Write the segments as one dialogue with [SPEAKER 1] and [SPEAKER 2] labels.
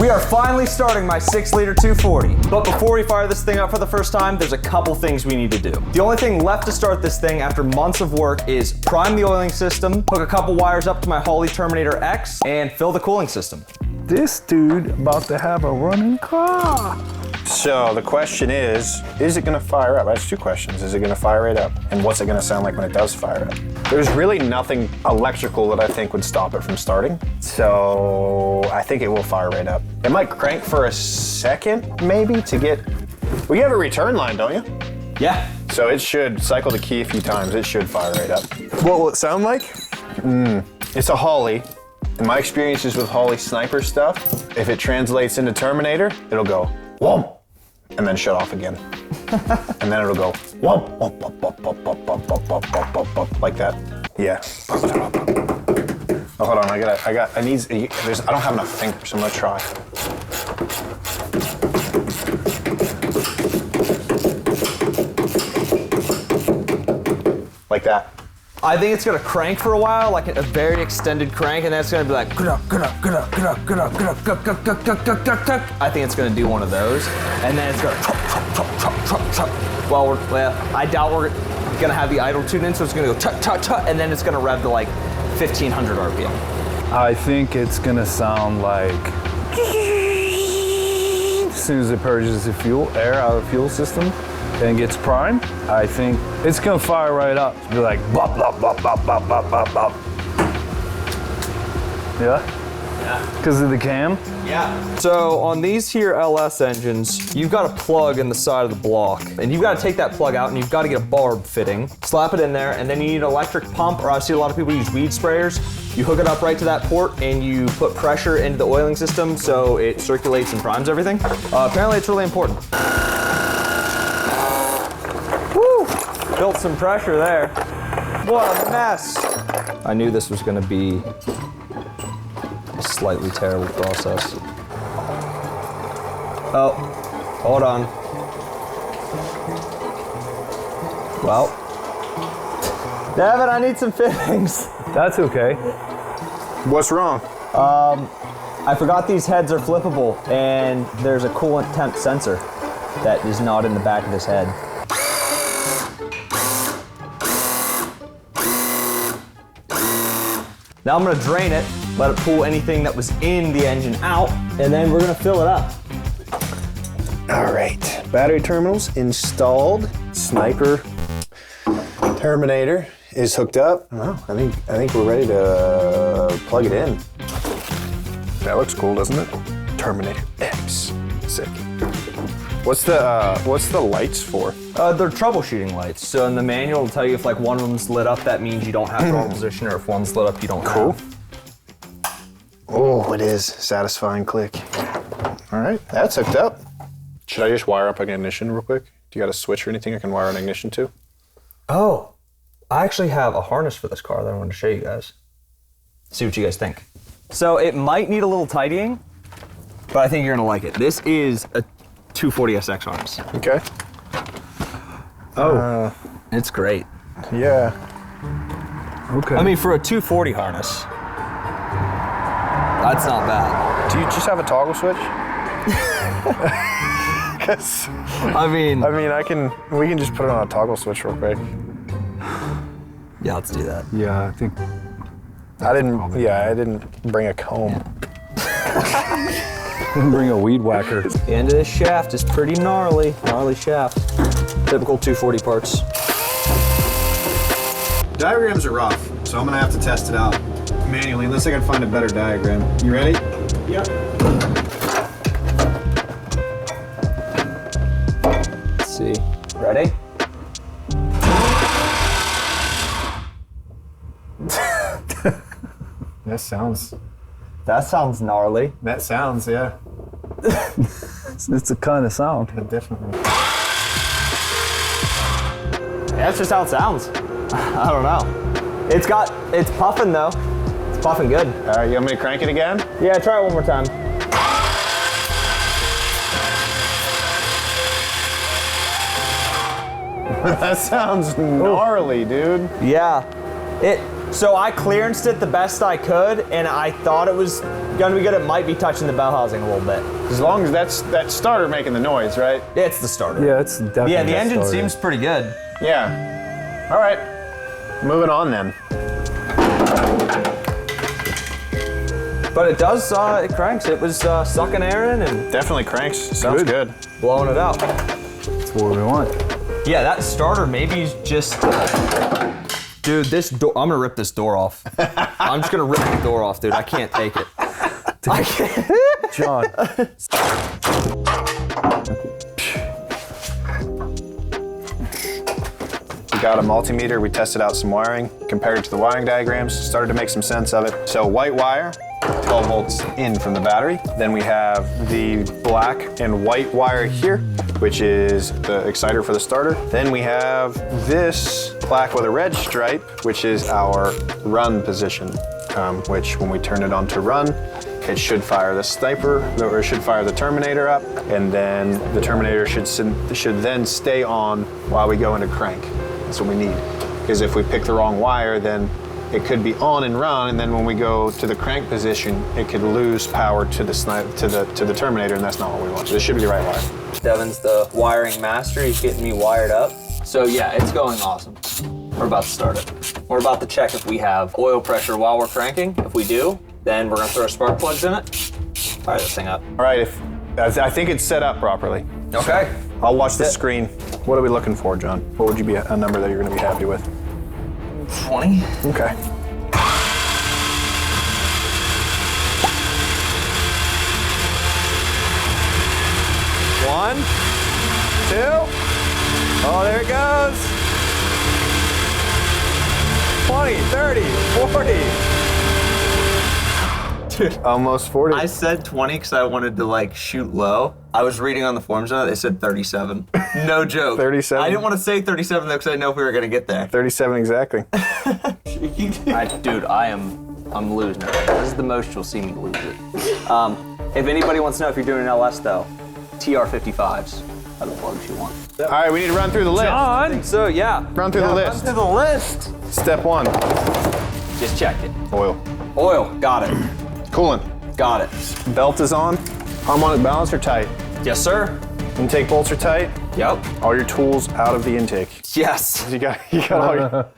[SPEAKER 1] We are finally starting my 6-liter 240. But before we fire this thing up for the first time, there's a couple things we need to do. The only thing left to start this thing after months of work is prime the oiling system, hook a couple wires up to my Holley Terminator X, and fill the cooling system.
[SPEAKER 2] This dude about to have a running car.
[SPEAKER 3] So the question is it gonna fire up? That's two questions. Is it gonna fire right up? And what's it gonna sound like when it does fire up? There's really nothing electrical that I think would stop it from starting. So I think it will fire right up. It might crank for a second, maybe, to get, well, you have a return line, don't you?
[SPEAKER 1] Yeah.
[SPEAKER 3] So it should cycle the key a few times. It should fire right up. What will it sound like? It's a Holley. In my experiences with Holley sniper stuff, if it translates into Terminator, it'll go, whoomp, and then shut off again. And then it'll go, whoomp, whoomp, whoomp, whoomp, whoomp, whoomp, whoomp, whoomp, whoomp, whoomp, whoomp, like that. Yeah. Oh, hold on, I don't have enough fingers, so I'm gonna try. Like that.
[SPEAKER 1] I think it's gonna crank for a while, like a very extended crank, and then it's gonna be like, I think it's gonna do one of those, and then it's gonna well, I doubt we're gonna have the idle tune in, so it's gonna go tut, tut, tut, and then it's gonna rev to like 1,500 RPM.
[SPEAKER 2] I think it's gonna sound like as soon as it purges the air out of the fuel system and gets primed, I think it's gonna fire right up. Be like bop, bop, bop, bop, bop, bop, bop, bop. Yeah? Yeah. Because of the cam?
[SPEAKER 1] Yeah. So on these here LS engines, you've got a plug in the side of the block, and you've got to take that plug out and you've got to get a barb fitting, slap it in there, and then you need an electric pump, or I see a lot of people use weed sprayers. You hook it up right to that port and you put pressure into the oiling system so it circulates and primes everything. Apparently it's really important. Built some pressure there. What a mess. I knew this was gonna be a slightly terrible process. Oh, hold on. Well, Devin, I need some fittings.
[SPEAKER 2] That's okay.
[SPEAKER 3] What's wrong?
[SPEAKER 1] I forgot these heads are flippable, and there's a coolant temp sensor that is not in the back of this head. Now I'm gonna drain it, let it pull anything that was in the engine out, and then we're gonna fill it up.
[SPEAKER 3] All right, battery terminals installed. Sniper Terminator is hooked up. Well, I think we're ready to plug it in. That looks cool, doesn't it? Terminator X, sick. What's the lights for?
[SPEAKER 1] They're troubleshooting lights. So in the manual, it'll tell you if like one of them's lit up, that means you don't have throttle position, or if one's lit up, you don't
[SPEAKER 3] Cool.
[SPEAKER 1] have.
[SPEAKER 3] Oh, it is satisfying click. All right, that's hooked up. Should I just wire up an ignition real quick? Do you got a switch or anything I can wire an ignition to?
[SPEAKER 1] Oh, I actually have a harness for this car that I wanted to show you guys. See what you guys think. So it might need a little tidying, but I think you're gonna like it. This is a 240SX harness.
[SPEAKER 3] Okay.
[SPEAKER 1] Oh, it's great.
[SPEAKER 3] Yeah.
[SPEAKER 2] Okay.
[SPEAKER 1] I mean, for a 240 harness, that's not bad.
[SPEAKER 3] Do you just have a toggle switch?
[SPEAKER 1] I mean,
[SPEAKER 3] we can just put it on a toggle switch real quick.
[SPEAKER 1] yeah, let's do that.
[SPEAKER 2] Yeah, I think.
[SPEAKER 3] I didn't bring a comb.
[SPEAKER 2] Bring a weed whacker.
[SPEAKER 1] The end of this shaft is pretty gnarly shaft. Typical 240 parts.
[SPEAKER 3] Diagrams are rough, so I'm gonna have to test it out manually, unless I can find a better diagram. You ready?
[SPEAKER 1] Yep. Let's see. Ready? That sounds gnarly.
[SPEAKER 3] That sounds, yeah.
[SPEAKER 2] It's a kind of sound.
[SPEAKER 3] Definitely.
[SPEAKER 1] That's just how it sounds. I don't know. It's puffing though. It's puffing good.
[SPEAKER 3] All right, you want me to crank it again?
[SPEAKER 1] Yeah, try it one more time.
[SPEAKER 3] That sounds gnarly, dude.
[SPEAKER 1] Yeah. So I clearanced it the best I could, and I thought it was gonna be good. It might be touching the bell housing a little bit.
[SPEAKER 3] As long as that's that starter making the noise, right?
[SPEAKER 1] It's the starter.
[SPEAKER 2] Yeah, it's definitely.
[SPEAKER 1] Yeah, the
[SPEAKER 2] a
[SPEAKER 1] engine
[SPEAKER 2] starter.
[SPEAKER 1] seems pretty good.
[SPEAKER 3] Yeah. All right. Moving on then.
[SPEAKER 1] But it does, it cranks. It was sucking air in and
[SPEAKER 3] Definitely cranks. Sounds good.
[SPEAKER 1] blowing it out.
[SPEAKER 2] That's what we want.
[SPEAKER 1] Yeah, that starter maybe just. Dude, this door, I'm gonna rip this door off. I'm just gonna rip the door off, dude. I can't take it. I can't.
[SPEAKER 2] John.
[SPEAKER 3] We got a multimeter, we tested out some wiring, compared it to the wiring diagrams, started to make some sense of it. So white wire, 12 volts in from the battery. Then we have the black and white wire here, which is the exciter for the starter. Then we have this black with a red stripe, which is our run position, which when we turn it on to run, it should fire the sniper, or it should fire the Terminator up, and then the Terminator should then stay on while we go into crank. That's what we need. Because if we pick the wrong wire, then it could be on and run, and then when we go to the crank position, it could lose power to the Terminator, and that's not what we want. So this should be the right wire.
[SPEAKER 1] Devin's the wiring master. He's getting me wired up. So yeah, it's going awesome. We're about to start it. We're about to check if we have oil pressure while we're cranking. If we do, then we're gonna throw spark plugs in it. Fire this thing up.
[SPEAKER 3] All right, I think it's set up properly.
[SPEAKER 1] Okay.
[SPEAKER 3] I'll watch the screen. What are we looking for, John? What would you be a number that you're gonna be happy with?
[SPEAKER 1] 20.
[SPEAKER 3] Okay.
[SPEAKER 1] One, two. Oh, there it goes. 20, 30, 40. Dude,
[SPEAKER 3] Almost 40.
[SPEAKER 1] I said 20 because I wanted to like shoot low. I was reading on the forums on it, they said 37. No joke.
[SPEAKER 3] 37?
[SPEAKER 1] I didn't want to say 37 though because I know we were gonna get there.
[SPEAKER 3] 37 exactly.
[SPEAKER 1] Dude, I'm losing it. This is the most you'll see me lose it. If anybody wants to know if you're doing an LS though, TR55s are the plugs you want.
[SPEAKER 3] All right, we need to run through the list.
[SPEAKER 2] John.
[SPEAKER 1] So yeah.
[SPEAKER 3] Run through the list.
[SPEAKER 1] Run through the list.
[SPEAKER 3] Step 1,
[SPEAKER 1] Just checked it.
[SPEAKER 3] oil.
[SPEAKER 1] Oil, got it.
[SPEAKER 3] Coolant.
[SPEAKER 1] Got it.
[SPEAKER 3] Belt is on. Harmonic balance are tight.
[SPEAKER 1] Yes, sir.
[SPEAKER 3] Intake bolts are tight.
[SPEAKER 1] Yep.
[SPEAKER 3] All your tools out of the intake.
[SPEAKER 1] Yes.
[SPEAKER 3] You got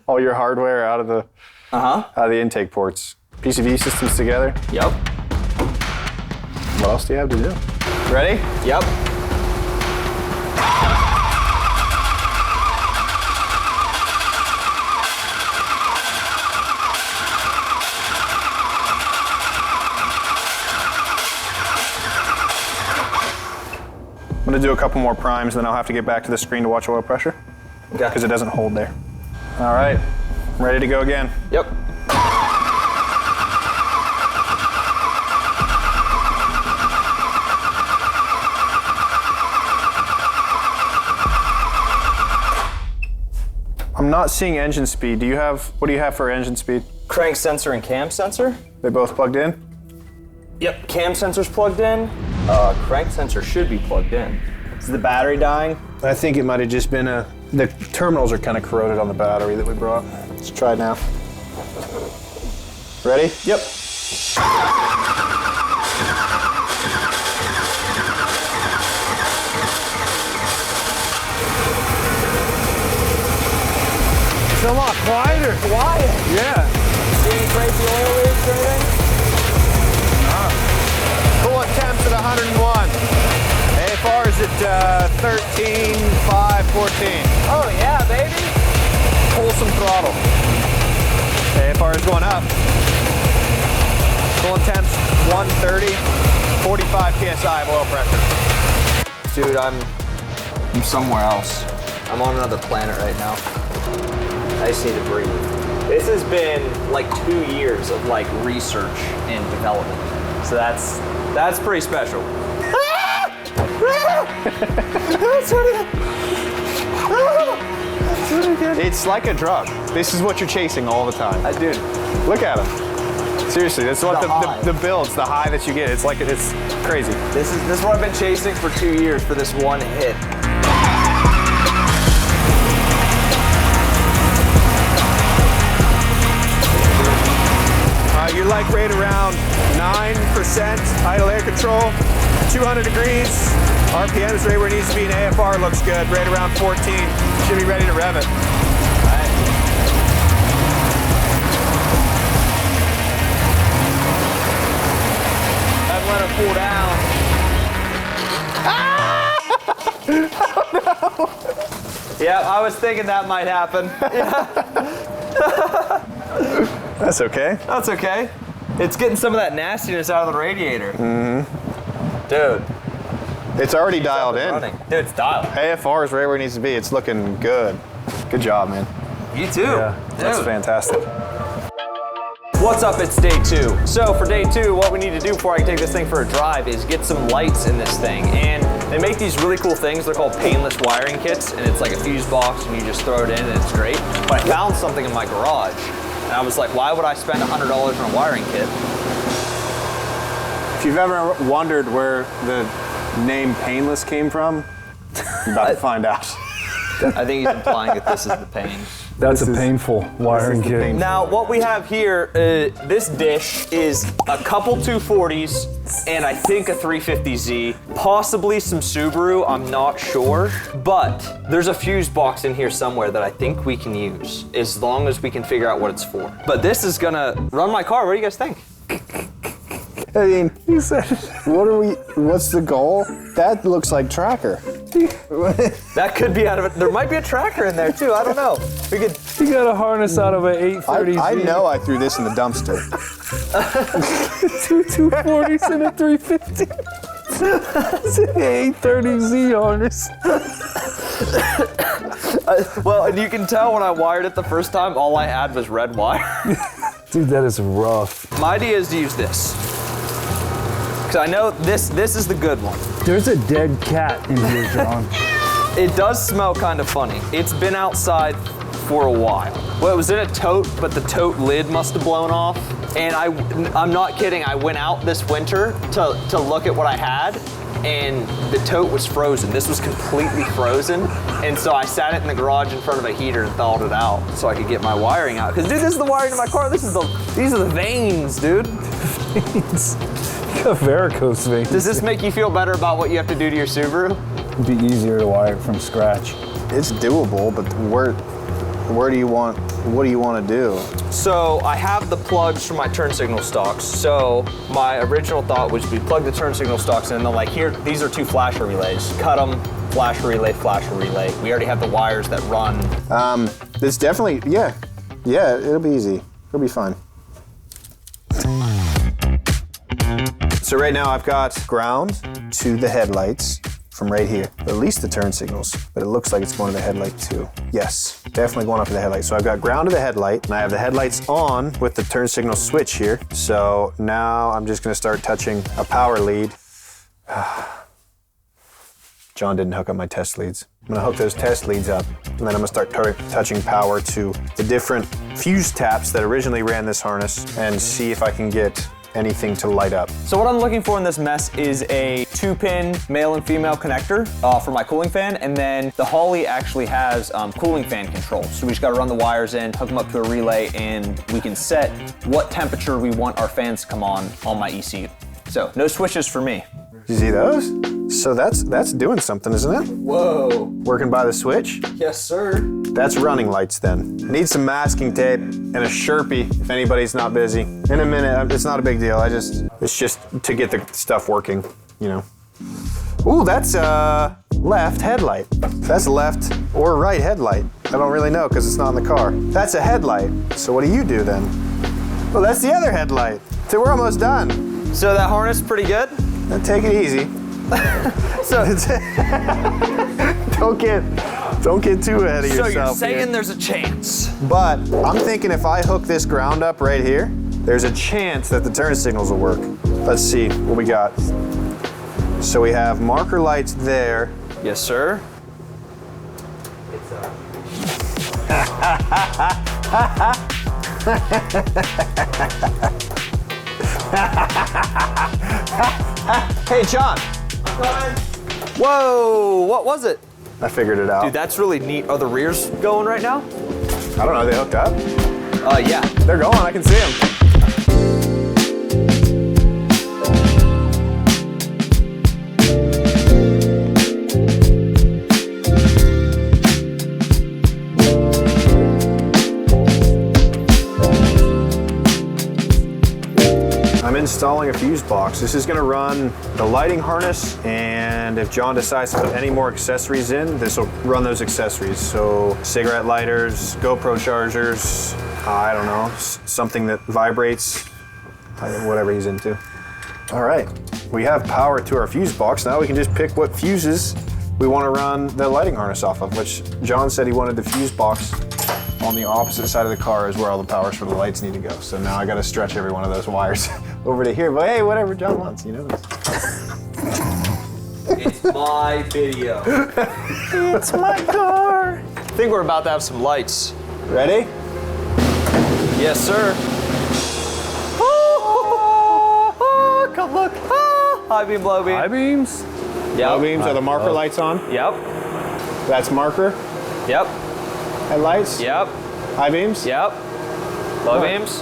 [SPEAKER 3] all your hardware out of the intake ports. PCV systems together.
[SPEAKER 1] Yep.
[SPEAKER 3] What else do you have to do? Ready?
[SPEAKER 1] Yep.
[SPEAKER 3] I'm gonna do a couple more primes, then I'll have to get back to the screen to watch oil pressure,
[SPEAKER 1] Okay.
[SPEAKER 3] because it doesn't hold there. All right, ready to go again.
[SPEAKER 1] Yep.
[SPEAKER 3] I'm not seeing engine speed. What do you have for engine speed?
[SPEAKER 1] Crank sensor and cam sensor.
[SPEAKER 3] They both plugged in?
[SPEAKER 1] Yep. Cam sensor's plugged in. Crank sensor should be plugged in. Is the battery dying?
[SPEAKER 3] I think it might have just been the terminals are kind of corroded on the battery that we brought. Let's try it now. Ready?
[SPEAKER 1] Yep.
[SPEAKER 2] It's a lot quieter.
[SPEAKER 1] Quiet.
[SPEAKER 2] Yeah.
[SPEAKER 1] See any crazy oil leaks or anything?
[SPEAKER 3] Coolant temps at 101. AFR is at 13, 5, 14.
[SPEAKER 1] Oh yeah, baby.
[SPEAKER 3] Pull some throttle. AFR is going up. Coolant temps 130, 45 PSI of oil pressure.
[SPEAKER 1] Dude, I'm somewhere else. I'm on another planet right now. I just need to breathe. This has been like 2 years of like research and development. So that's pretty special.
[SPEAKER 3] It's like a drug. This is what you're chasing all the time.
[SPEAKER 1] Dude,
[SPEAKER 3] Look at them. Seriously, that's what the builds, the high that you get. It's like it's crazy.
[SPEAKER 1] this is what I've been chasing for 2 years for this one hit.
[SPEAKER 3] like right around 9% idle air control, 200 degrees. RPM is right where it needs to be, and AFR looks good, right around 14. Should be ready to rev it.
[SPEAKER 1] I've let it cool down.
[SPEAKER 3] Oh, no.
[SPEAKER 1] Yeah, I was thinking that might happen.
[SPEAKER 3] That's okay.
[SPEAKER 1] That's okay. It's getting some of that nastiness out of the radiator. Dude.
[SPEAKER 3] It's already dialed in.
[SPEAKER 1] Running. Dude, it's dialed.
[SPEAKER 3] AFR is right where it needs to be. It's looking good. Good job, man.
[SPEAKER 1] You too.
[SPEAKER 2] Yeah,
[SPEAKER 3] That's fantastic.
[SPEAKER 1] What's up, it's day 2. So for day 2, what we need to do before I can take this thing for a drive is get some lights in this thing. And they make these really cool things. They're called painless wiring kits, and it's like a fuse box and you just throw it in and it's great. But I found something in my garage and I was like, why would I spend $100 on a wiring kit?
[SPEAKER 3] If you've ever wondered where the name Painless came from, you're about to find out.
[SPEAKER 1] I think he's implying that this is the pain.
[SPEAKER 2] That's a painful wiring kit.
[SPEAKER 1] Now, what we have here, this dish is a couple 240s and I think a 350Z, possibly some Subaru, I'm not sure. But there's a fuse box in here somewhere that I think we can use, as long as we can figure out what it's for. But this is gonna run my car. What do you guys think?
[SPEAKER 3] I mean, you said, what's the goal? That looks like tracker.
[SPEAKER 1] That could be out of it. There might be a tracker in there too, I don't know. We could.
[SPEAKER 2] You got a harness out of an 830Z.
[SPEAKER 3] I know I threw this in the dumpster.
[SPEAKER 2] Two 240s and a 350. It's an 830Z harness.
[SPEAKER 1] Well, and you can tell when I wired it the first time, all I had was red wire.
[SPEAKER 2] Dude, that is rough.
[SPEAKER 1] My idea is to use this. Because I know this is the good one.
[SPEAKER 2] There's a dead cat in here, John.
[SPEAKER 1] It does smell kind of funny. It's been outside for a while. Well, it was in a tote, but the tote lid must have blown off. And I'm not kidding, I went out this winter to look at what I had, and the tote was frozen. This was completely frozen. And so I sat it in the garage in front of a heater and thawed it out so I could get my wiring out. Because dude, this is the wiring of my car. These are the veins, dude.
[SPEAKER 2] Veins. You got varicose veins.
[SPEAKER 1] Does this make you feel better about what you have to do to your Subaru?
[SPEAKER 2] It'd be easier to wire it from scratch.
[SPEAKER 3] It's doable, but what do you want to do?
[SPEAKER 1] So I have the plugs for my turn signal stocks. So my original thought was we plug the turn signal stocks in and then like here, these are 2 flasher relays. Cut them, flasher relay, flasher relay. We already have the wires that run.
[SPEAKER 3] This definitely, yeah, it'll be easy. It'll be fine. So right now I've got ground to the headlights from right here, at least the turn signals, but it looks like it's going to the headlight too. Yes, definitely going up to the headlight. So I've got ground to the headlight, and I have the headlights on with the turn signal switch here. So now I'm just gonna start touching a power lead. John didn't hook up my test leads. I'm gonna hook those test leads up, and then I'm gonna start touching power to the different fuse taps that originally ran this harness and see if I can get anything to light up.
[SPEAKER 1] So what I'm looking for in this mess is a 2-pin male and female connector for my cooling fan, and then the Holley actually has cooling fan control. So we just gotta run the wires in, hook them up to a relay, and we can set what temperature we want our fans to come on my ECU. So no switches for me.
[SPEAKER 3] You see those? So that's doing something, isn't it?
[SPEAKER 1] Whoa.
[SPEAKER 3] Working by the switch?
[SPEAKER 1] Yes, sir.
[SPEAKER 3] That's running lights then. Need some masking tape and a Sherpie if anybody's not busy. In a minute, it's not a big deal. It's just to get the stuff working, you know. Ooh, that's left headlight. That's left or right headlight. I don't really know because it's not in the car. That's a headlight. So what do you do then? Well, that's the other headlight. So we're almost done.
[SPEAKER 1] So that harness is pretty good?
[SPEAKER 3] Now take it easy.
[SPEAKER 1] So
[SPEAKER 3] don't get too ahead of yourself.
[SPEAKER 1] So you're saying
[SPEAKER 3] here.
[SPEAKER 1] there's a chance.
[SPEAKER 3] But I'm thinking if I hook this ground up right here, there's a chance that the turn signals will work. Let's see what we got. So we have marker lights there.
[SPEAKER 1] Yes, sir. Hey, John. I'm coming. Whoa, what was it?
[SPEAKER 3] I figured it out.
[SPEAKER 1] Dude, that's really neat. Are the rears going right now?
[SPEAKER 3] I don't know, are they hooked up?
[SPEAKER 1] Yeah.
[SPEAKER 3] They're going, I can see them. installing a fuse box. This is gonna run the lighting harness, and if John decides to put any more accessories in, this will run those accessories. So cigarette lighters, GoPro chargers, I don't know, something that vibrates, whatever he's into. All right, we have power to our fuse box. Now we can just pick what fuses we want to run the lighting harness off of, which John said he wanted the fuse box on the opposite side of the car is where all the powers for the lights need to go. So now I got to stretch every one of those wires over to here, but hey, whatever John wants, you know.
[SPEAKER 1] It's my video.
[SPEAKER 3] It's my car.
[SPEAKER 1] I think we're about to have some lights.
[SPEAKER 3] Ready?
[SPEAKER 1] Yes, sir. Come look. High beam, low beam.
[SPEAKER 2] High beams?
[SPEAKER 1] Yep.
[SPEAKER 3] Low beams, are the marker lights on?
[SPEAKER 1] Yep.
[SPEAKER 3] That's marker.
[SPEAKER 1] Yep.
[SPEAKER 3] Headlights?
[SPEAKER 1] Yep.
[SPEAKER 3] High beams?
[SPEAKER 1] Yep. Low beams.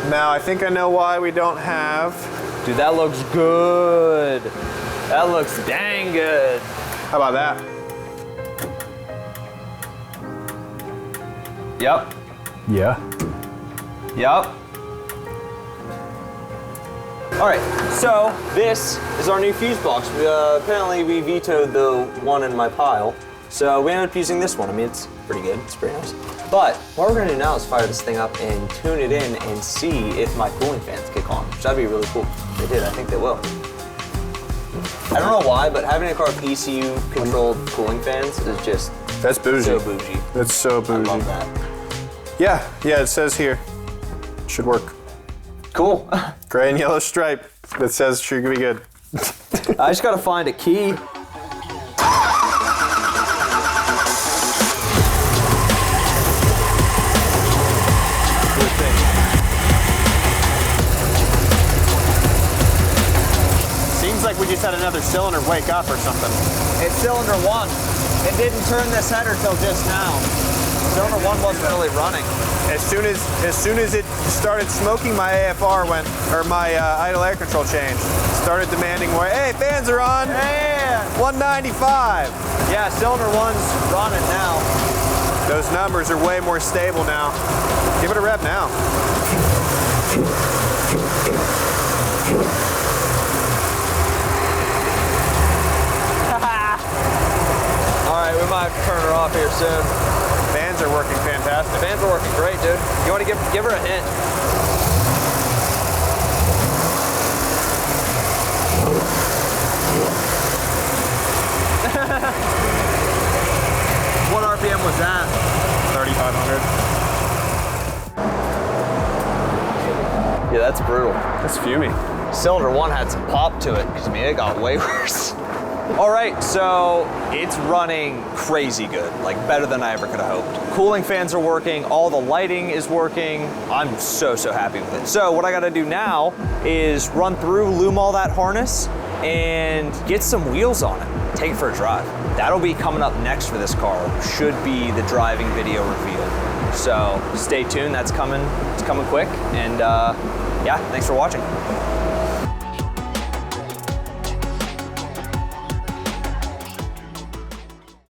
[SPEAKER 3] Now I think I know why we don't have.
[SPEAKER 1] Dude, that looks good. That looks dang good.
[SPEAKER 3] How about that?
[SPEAKER 1] Yep.
[SPEAKER 2] Yeah.
[SPEAKER 1] Yep. All right, so this is our new fuse box. Apparently we vetoed the one in my pile, so we ended up using this one. I mean, it's pretty good, it's pretty nice. But what we're gonna do now is fire this thing up and tune it in and see if my cooling fans kick on, which that'd be really cool. If they did, I think they will. I don't know why, but having a car with ECU controlled cooling fans is just
[SPEAKER 3] That's bougie.
[SPEAKER 1] so bougie.
[SPEAKER 3] That's so bougie.
[SPEAKER 1] I love that.
[SPEAKER 3] Yeah, it says here. Should work.
[SPEAKER 1] Cool.
[SPEAKER 3] Gray and yellow stripe that says should be good.
[SPEAKER 1] I just gotta find a key.
[SPEAKER 3] Seems like we just had another cylinder wake up or something.
[SPEAKER 1] It's cylinder one. It didn't turn this header till just now. Cylinder one wasn't really running.
[SPEAKER 3] As soon as it started smoking, my AFR went, or my idle air control changed. Started demanding more. Hey, fans are on.
[SPEAKER 1] Man.
[SPEAKER 3] 195.
[SPEAKER 1] Yeah, cylinder one's running now.
[SPEAKER 3] Those numbers are way more stable now. Give it a rev now.
[SPEAKER 1] All right, we might have to turn her off here soon.
[SPEAKER 3] Fans are working fantastic.
[SPEAKER 1] Fans are working great, dude. You want to give her a hint? What RPM was that?
[SPEAKER 3] 3,500.
[SPEAKER 1] Yeah, that's brutal.
[SPEAKER 3] That's fuming.
[SPEAKER 1] Cylinder one had some pop to it, because I mean, it got way worse. All right, so it's running crazy good, like better than I ever could have hoped. Cooling fans are working, all the lighting is working. I'm so happy with it. So what I gotta do now is run through, loom all that harness, and get some wheels on it, take it for a drive. That'll be coming up next for this car. Should be the driving video reveal. So stay tuned, that's coming, it's coming quick, and yeah, thanks for watching.